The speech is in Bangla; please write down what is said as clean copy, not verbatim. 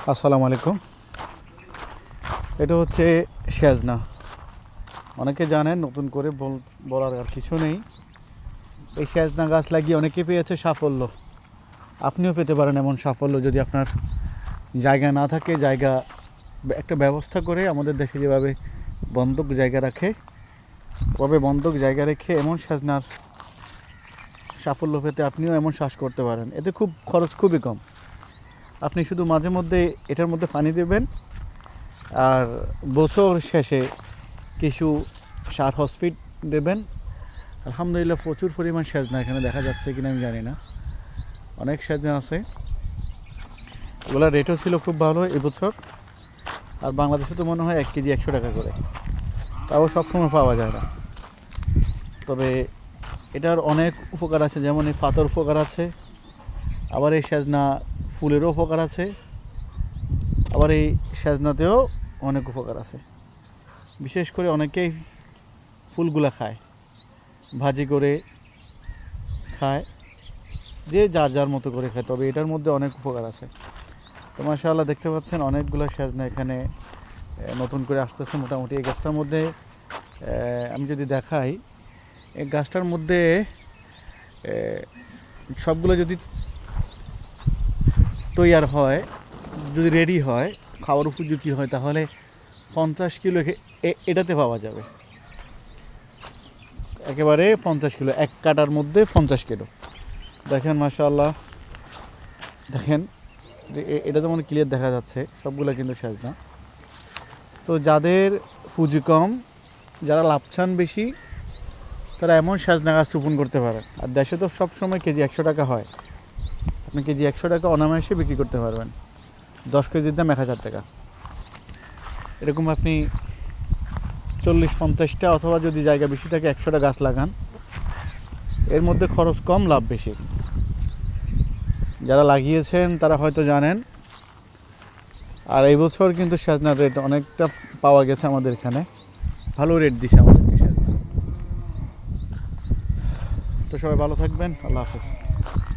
আসসালামু আলাইকুম। এটা হচ্ছে শেজনা। অনেকে জানেন, নতুন করে বলার আর কিছু নেই। এই শেজনা গাছ লাগিয়ে অনেকে পেয়েছে সাফল্য। আপনিও পেতে পারেন এমন সাফল্য, যদি আপনার জায়গা না থাকে। একটা ব্যবস্থা করে, আমাদের দেশে যেভাবে বন্ধক জায়গা রাখে, ওভাবে বন্ধক জায়গা রেখে এমন শেজনার সাফল্য পেতে আপনিও এমন চাষ করতে পারেন। এতে খরচ খুবই কম। আপনি শুধু মাঝে মধ্যে এটার মধ্যে পানি দেবেন, আর বছর শেষে কিছু সার হসপিট দেবেন। আলহামদুলিল্লাহ প্রচুর পরিমাণ সেজনা এখানে দেখা যাচ্ছে কিনা আমি জানি না, অনেক সেজনা আছে। ওগুলোর রেটও ছিল খুব ভালো এবছর। আর বাংলাদেশে তো মনে হয় 1 কেজি 100 টাকা করে, তাও সবসময় পাওয়া যায় না। তবে এটার অনেক উপকার আছে, যেমন এই পাতার উপকার আছে, আবার এই সেজনা ফুলেরও উপকার আছে, আবার এই সেজনাতেও অনেক উপকার আছে। বিশেষ করে অনেকেই ফুলগুলা খায়, ভাজি করে খায়, যে যার যার মতো করে খায়। তবে এটার মধ্যে অনেক উপকার আছে। তো মাশাআল্লাহ, দেখতে পাচ্ছেন অনেকগুলো সেজনা এখানে নতুন করে আসতেছে। মোটামুটি এই গাছটার মধ্যে আমি যদি দেখাই, এই গাছটার মধ্যে সবগুলো যদি তৈয়ার হয়, যদি রেডি হয়, খাওয়ার উপযোগী হয়, তাহলে 50 কিলো এটাতে পাওয়া যাবে। একেবারে 50 কিলো, এক কাটার মধ্যে 50 কিলো। দেখেন মাশাআল্লাহ, দেখেন এটা তো মানে ক্লিয়ার দেখা যাচ্ছে, সবগুলো কিন্তু সেজনা। তো যাদের পুঁজি কম, যারা লাভ চান বেশি, তারা এমন সেজনা গাছ রোপণ করতে পারেন। আর দেশে তো সবসময় কেজি 100 টাকা হয়, আপনি কেজি 100 টাকা অনায়াসে বিক্রি করতে পারবেন। 10 কেজির দাম 1000 টাকা। এরকম আপনি 40-50টা, অথবা যদি জায়গা বেশি থাকে 100টা গাছ লাগান, এর মধ্যে খরচ কম, লাভ বেশি। যারা লাগিয়েছেন তারা হয়তো জানেন। আর এই বছর কিন্তু সেজনার রেট অনেকটা পাওয়া গেছে আমাদের এখানে, ভালো রেট দিছে আমাদেরকে সেজনা। তো সবাই ভালো থাকবেন, আল্লাহ হাফেজ।